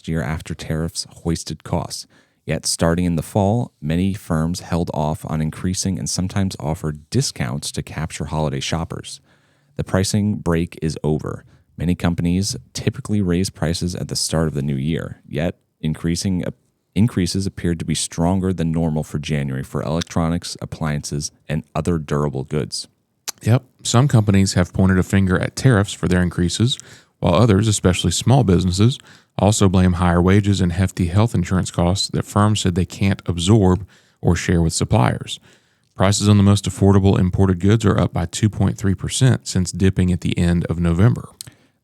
year after tariffs hoisted costs. Yet, starting in the fall, many firms held off on increasing and sometimes offered discounts to capture holiday shoppers. The pricing break is over. Many companies typically raise prices at the start of the new year, yet increases appeared to be stronger than normal for January for electronics, appliances, and other durable goods. Yep. Some companies have pointed a finger at tariffs for their increases, while others, especially small businesses, also blame higher wages and hefty health insurance costs that firms said they can't absorb or share with suppliers. Prices on the most affordable imported goods are up by 2.3% since dipping at the end of November.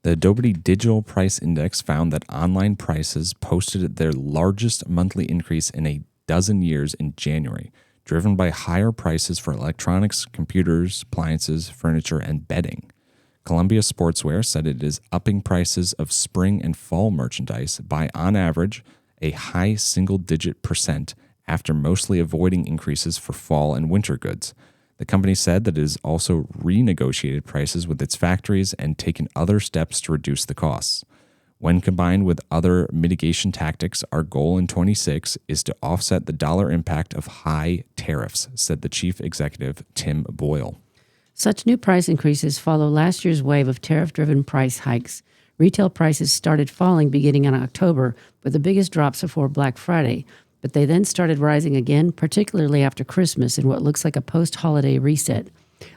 The Adobe Digital Price Index found that online prices posted their largest monthly increase in a dozen years in January, driven by higher prices for electronics, computers, appliances, furniture, and bedding. Columbia Sportswear said it is upping prices of spring and fall merchandise by, on average, a high single-digit % after mostly avoiding increases for fall and winter goods. The company said that it has also renegotiated prices with its factories and taken other steps to reduce the costs. When combined with other mitigation tactics, our goal in 26 is to offset the dollar impact of high tariffs, said the chief executive, Tim Boyle. Such new price increases follow last year's wave of tariff-driven price hikes. Retail prices started falling beginning in October, with the biggest drops before Black Friday, but they then started rising again, particularly after Christmas in what looks like a post-holiday reset.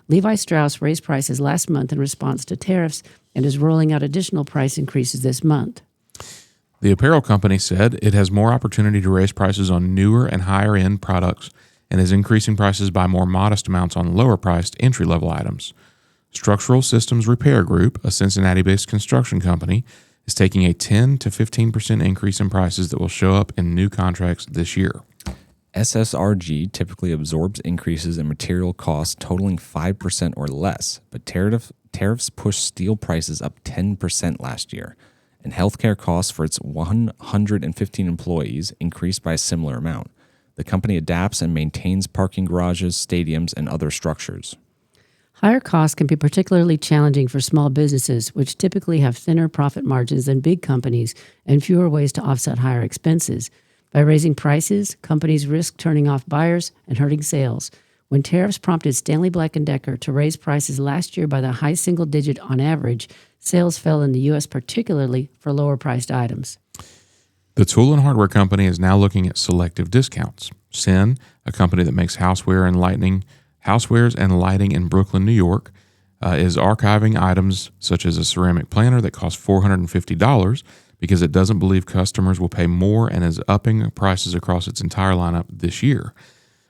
Levi Strauss raised prices last month in response to tariffs and is rolling out additional price increases this month. The apparel company said it has more opportunity to raise prices on newer and higher-end products and is increasing prices by more modest amounts on lower-priced entry-level items. Structural Systems Repair Group, a Cincinnati-based construction company, is taking a 10 to 15% increase in prices that will show up in new contracts this year. SSRG typically absorbs increases in material costs totaling 5% or less, but tariffs pushed steel prices up 10% last year, and healthcare costs for its 115 employees increased by a similar amount. The company adapts and maintains parking garages, stadiums, and other structures. Higher costs can be particularly challenging for small businesses, which typically have thinner profit margins than big companies and fewer ways to offset higher expenses. By raising prices, companies risk turning off buyers and hurting sales. When tariffs prompted Stanley Black & Decker to raise prices last year by the high single digit on average, sales fell in the U.S., particularly for lower-priced items. The tool and hardware company is now looking at selective discounts. Sin, a company that makes housewares and lighting in Brooklyn, New York, is archiving items such as a ceramic planter that costs $450 because it doesn't believe customers will pay more and is upping prices across its entire lineup this year.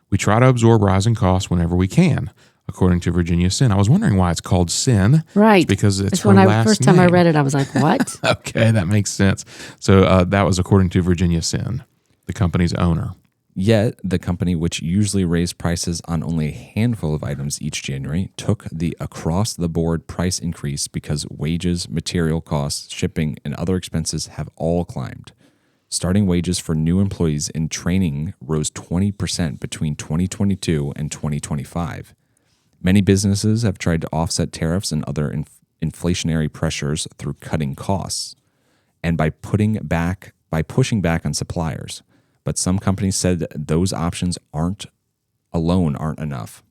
We try to absorb rising costs whenever we can, according to Virginia Sin. I was wondering why it's called Sin. Right. It's because it's her when last first time name. I read it, I was like, what? Okay, that makes sense. So that was according to Virginia Sin, the company's owner. Yet, the company, which usually raised prices on only a handful of items each January, took the across-the-board price increase because wages, material costs, shipping, and other expenses have all climbed. Starting wages for new employees in training rose 20% between 2022 and 2025. Many businesses have tried to offset tariffs and other inflationary pressures through cutting costs and by pushing back on suppliers. But some companies said those options aren't enough.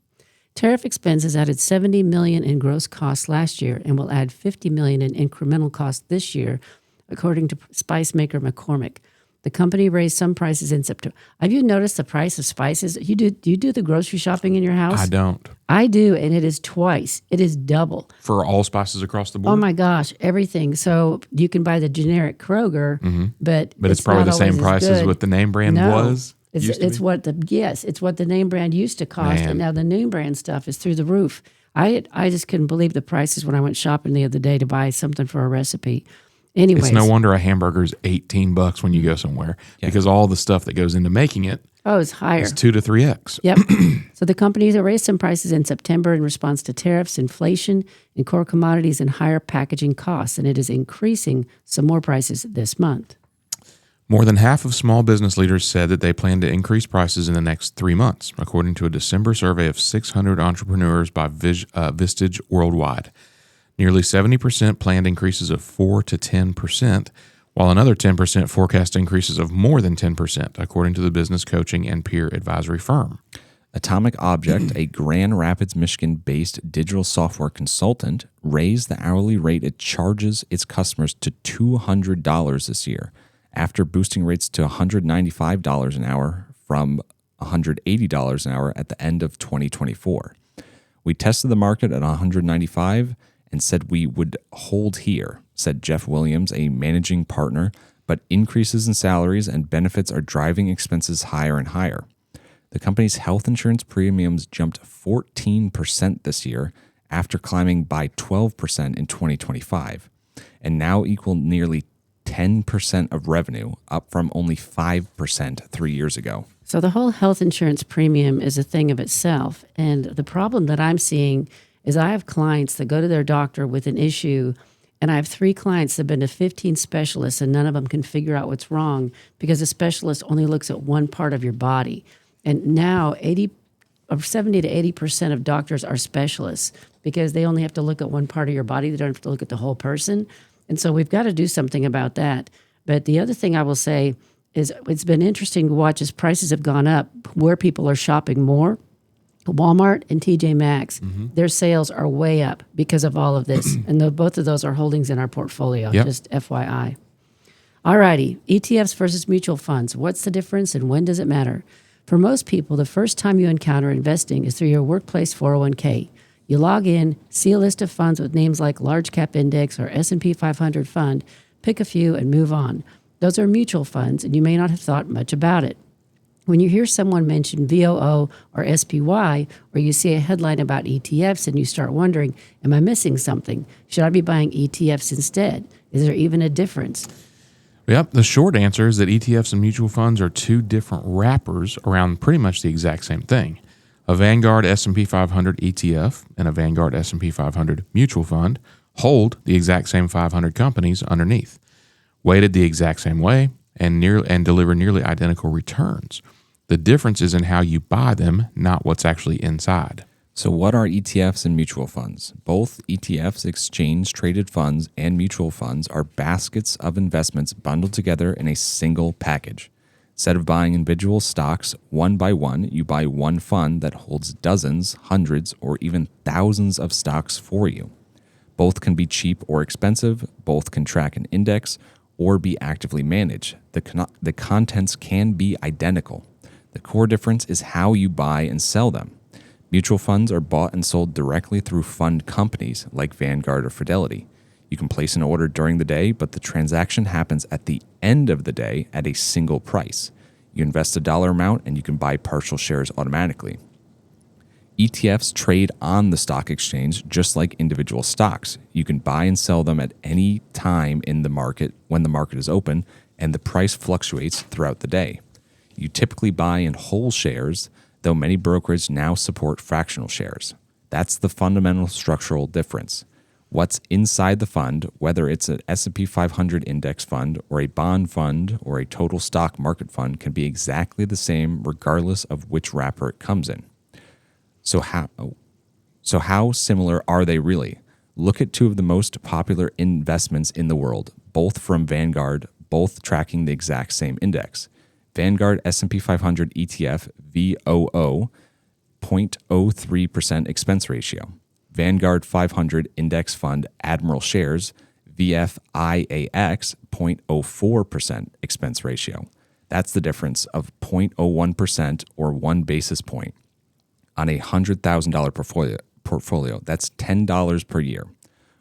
Tariff expenses added $70 million in gross costs last year and will add $50 million in incremental costs this year, according to spice maker McCormick. The company raised some prices in September. Have you noticed the price of spices? Do you do the grocery shopping in your house? I don't. I do, and it is twice. It is double. For all spices across the board? Oh my gosh, everything. So you can buy the generic Kroger, but it's probably not the same always price as what the name brand was? It's what the name brand used to cost, Man. and now the name brand stuff is through the roof. I just couldn't believe the prices when I went shopping the other day to buy something for a recipe. Anyways, It's no wonder a hamburger is $18 when you go somewhere because all the stuff that goes into making it it's higher. is 2 to 3x. Yep. So the companies have raised some prices in September in response to tariffs, inflation, and core commodities and higher packaging costs, and it is increasing some more prices this month. More than half of small business leaders said that they plan to increase prices in the next 3 months, according to a December survey of 600 entrepreneurs by Vistage Worldwide. Nearly 70% planned increases of 4 to 10%, while another 10% forecast increases of more than 10%, according to the business coaching and peer advisory firm. Atomic Object, a Grand Rapids, Michigan-based digital software consultant, raised the hourly rate it charges its customers to $200 this year, after boosting rates to $195 an hour from $180 an hour at the end of 2024. We tested the market at $195 and said we would hold here, said Jeff Williams, a managing partner, but increases in salaries and benefits are driving expenses higher and higher. The company's health insurance premiums jumped 14% this year after climbing by 12% in 2025, and now equal nearly 10% of revenue, up from only 5% 3 years ago. So the whole health insurance premium is a thing of itself. And the problem that I'm seeing is I have clients that go to their doctor with an issue, and I have 3 clients that have been to 15 specialists, and none of them can figure out what's wrong because a specialist only looks at one part of your body. And now 70 to 80% of doctors are specialists because they only have to look at one part of your body. They don't have to look at the whole person. And so we've got to do something about that. But the other thing I will say is it's been interesting to watch as prices have gone up, where people are shopping more. Walmart and TJ Maxx, their sales are way up because of all of this. And both of those are holdings in our portfolio, just FYI. All righty, ETFs versus mutual funds. What's the difference and when does it matter? For most people, the first time you encounter investing is through your workplace 401k. You log in, see a list of funds with names like Large Cap Index or S&P 500 Fund, pick a few and move on. Those are mutual funds, and you may not have thought much about it. When you hear someone mention VOO or SPY, or you see a headline about ETFs and you start wondering, am I missing something? Should I be buying ETFs instead? Is there even a difference? Yep, the short answer is that ETFs and mutual funds are 2 different wrappers around pretty much the exact same thing. A Vanguard S&P 500 ETF and a Vanguard S&P 500 mutual fund hold the exact same 500 companies underneath, weighted the exact same way, and deliver nearly identical returns. The difference is in how you buy them, not what's actually inside. So what are ETFs and mutual funds? Both ETFs, exchange-traded funds, and mutual funds are baskets of investments bundled together in a single package. Instead of buying individual stocks one by one, you buy one fund that holds dozens, hundreds, or even thousands of stocks for you. Both can be cheap or expensive, both can track an index, or be actively managed. The contents can be identical. The core difference is how you buy and sell them. Mutual funds are bought and sold directly through fund companies like Vanguard or Fidelity. You can place an order during the day, but the transaction happens at the end of the day at a single price. You invest a dollar amount and you can buy partial shares automatically. ETFs trade on the stock exchange just like individual stocks. You can buy and sell them at any time in the market when the market is open, and the price fluctuates throughout the day. You typically buy in whole shares, though many brokerages now support fractional shares. That's the fundamental structural difference. What's inside the fund, whether it's an S&P 500 index fund or a bond fund or a total stock market fund, can be exactly the same regardless of which wrapper it comes in. So how similar are they really? Look at 2 of the most popular investments in the world, both from Vanguard, both tracking the exact same index. Vanguard S&P 500 ETF VOO, 0.03% expense ratio. Vanguard 500 Index Fund Admiral Shares, VFIAX, 0.04% expense ratio. That's the difference of 0.01% or 1 basis point. On a $100,000 portfolio, that's $10 per year.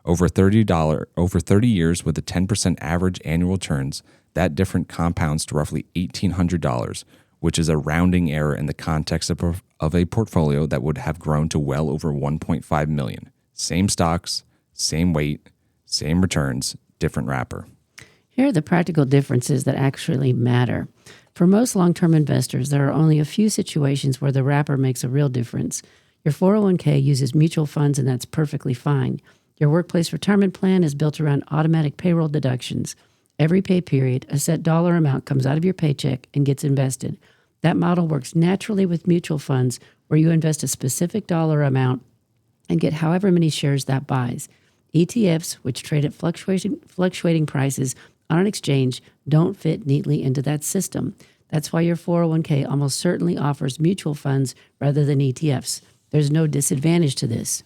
Over 30 years with a 10% average annual returns, that difference compounds to roughly $1,800, which is a rounding error in the context of a portfolio that would have grown to well over $1.5 million. Same stocks, same weight, same returns, different wrapper. Here are the practical differences that actually matter. For most long-term investors, there are only a few situations where the wrapper makes a real difference. Your 401k uses mutual funds, and that's perfectly fine. Your workplace retirement plan is built around automatic payroll deductions. Every pay period, a set dollar amount comes out of your paycheck and gets invested. That model works naturally with mutual funds, where you invest a specific dollar amount and get however many shares that buys. ETFs, which trade at fluctuating prices on an exchange, don't fit neatly into that system. That's why your 401k almost certainly offers mutual funds rather than ETFs. There's no disadvantage to this.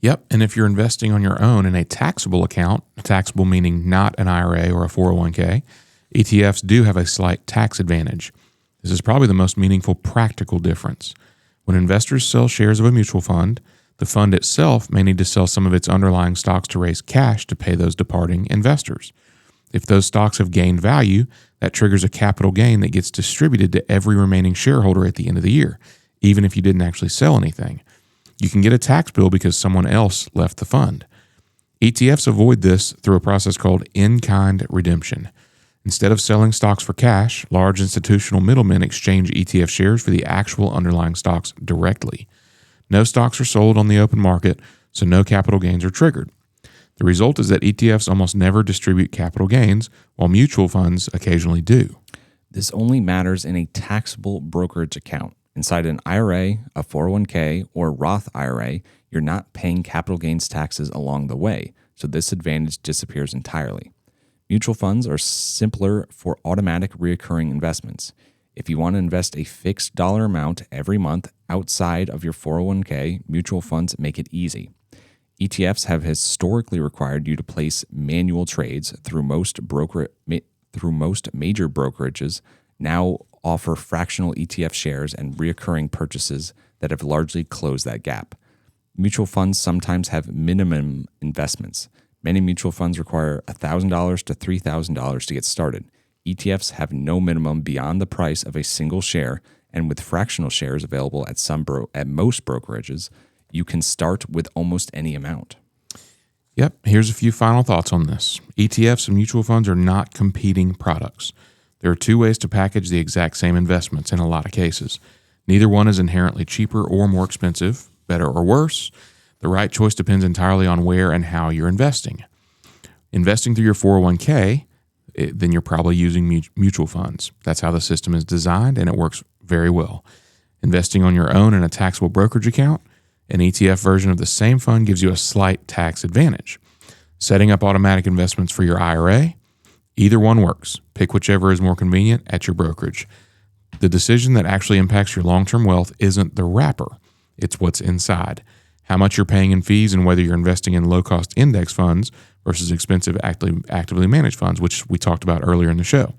Yep. And if you're investing on your own in a taxable account, taxable meaning not an IRA or a 401k, ETFs do have a slight tax advantage. This is probably the most meaningful practical difference. When investors sell shares of a mutual fund, the fund itself may need to sell some of its underlying stocks to raise cash to pay those departing investors. If those stocks have gained value, that triggers a capital gain that gets distributed to every remaining shareholder at the end of the year, even if you didn't actually sell anything. You can get a tax bill because someone else left the fund. ETFs avoid this through a process called in-kind redemption. Instead of selling stocks for cash, large institutional middlemen exchange ETF shares for the actual underlying stocks directly. No stocks are sold on the open market, so no capital gains are triggered. The result is that ETFs almost never distribute capital gains, while mutual funds occasionally do. This only matters in a taxable brokerage account. Inside an IRA, a 401k, or Roth IRA, you're not paying capital gains taxes along the way, so this advantage disappears entirely. Mutual funds are simpler for automatic recurring investments. If you want to invest a fixed dollar amount every month outside of your 401k, mutual funds make it easy. ETFs have historically required you to place manual trades through most major brokerages now offer fractional ETF shares and recurring purchases that have largely closed that gap. Mutual funds sometimes have minimum investments. Many mutual funds require $1,000 to $3,000 to get started. ETFs have no minimum beyond the price of a single share, and with fractional shares available at most brokerages, you can start with almost any amount. Yep, here's a few final thoughts on this. ETFs and mutual funds are not competing products. There are two ways to package the exact same investments in a lot of cases. Neither one is inherently cheaper or more expensive, better or worse. The right choice depends entirely on where and how you're investing. Investing through your 401k, then you're probably using mutual funds. That's how the system is designed, and it works very well. Investing on your own in a taxable brokerage account, an ETF version of the same fund gives you a slight tax advantage. Setting up automatic investments for your IRA, either one works. Pick whichever is more convenient at your brokerage. The decision that actually impacts your long-term wealth isn't the wrapper. It's what's inside. How much you're paying in fees and whether you're investing in low-cost index funds versus expensive actively managed funds, which we talked about earlier in the show.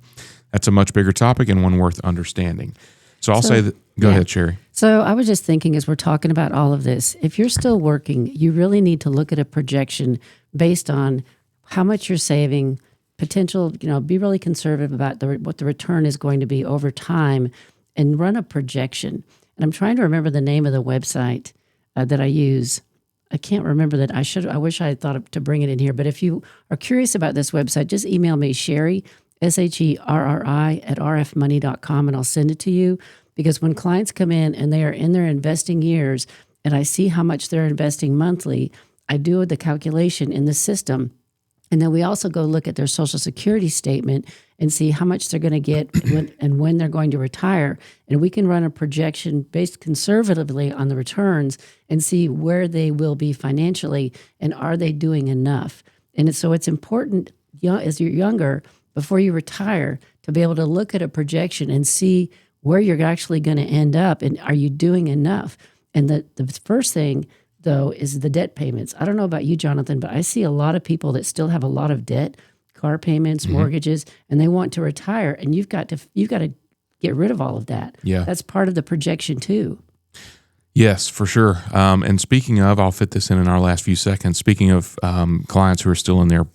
That's a much bigger topic and one worth understanding. So I'll say that. Go ahead, Sherry. So I was just thinking as we're talking about all of this, if you're still working, you really need to look at a projection based on how much you're saving, potential, be really conservative about what the return is going to be over time, and run a projection. And I'm trying to remember the name of the website that I use. I can't remember that. I wish I had thought to bring it in here. But if you are curious about this website, just email me, Sherry, SHERRI at rfmoney.com, and I'll send it to you. Because when clients come in and they are in their investing years and I see how much they're investing monthly, I do the calculation in the system. And then we also go look at their Social Security statement and see how much they're going to get and when they're going to retire. And we can run a projection based conservatively on the returns and see where they will be financially and are they doing enough. And so it's important as you're younger, before you retire, to be able to look at a projection and see where you're actually going to end up and are you doing enough. And the first thing, though, is the debt payments. I don't know about you, Jonathan, but I see a lot of people that still have a lot of debt, car payments, mortgages, and they want to retire. And you've got to get rid of all of that. Yeah. That's part of the projection too. Yes, for sure. And speaking of, I'll fit this in our last few seconds. Speaking of clients who are still in their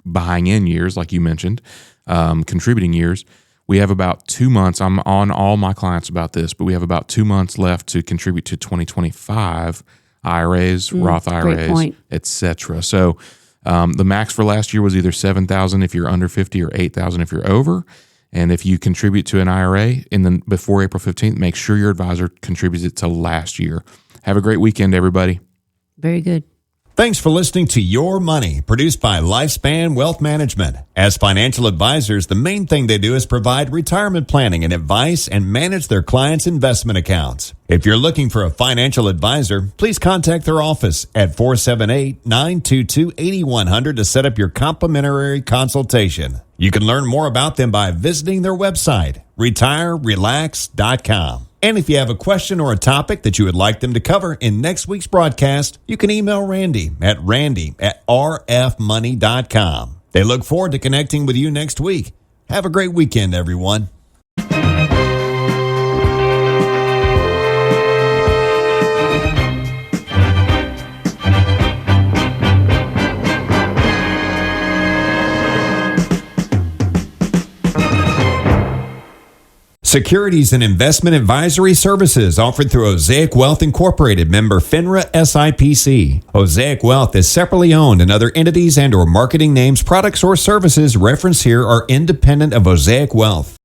buying in years, like you mentioned, contributing years, we have about 2 months. I'm on all my clients about this, but we have about 2 months left to contribute to 2025 IRAs, Roth IRAs, etc. So The max for last year was either $7,000 if you're under 50 or $8,000 if you're over. And if you contribute to an IRA before April 15th, make sure your advisor contributes it to last year. Have a great weekend, everybody. Very good. Thanks for listening to Your Money, produced by Lifespan Wealth Management. As financial advisors, the main thing they do is provide retirement planning and advice and manage their clients' investment accounts. If you're looking for a financial advisor, please contact their office at 478-922-8100 to set up your complimentary consultation. You can learn more about them by visiting their website, retirerelax.com. And if you have a question or a topic that you would like them to cover in next week's broadcast, you can email Randy at rfmoney.com. They look forward to connecting with you next week. Have a great weekend, everyone. Securities and investment advisory services offered through Osaic Wealth Incorporated, member FINRA SIPC. Osaic Wealth is separately owned, and other entities and or marketing names, products, or services referenced here are independent of Osaic Wealth.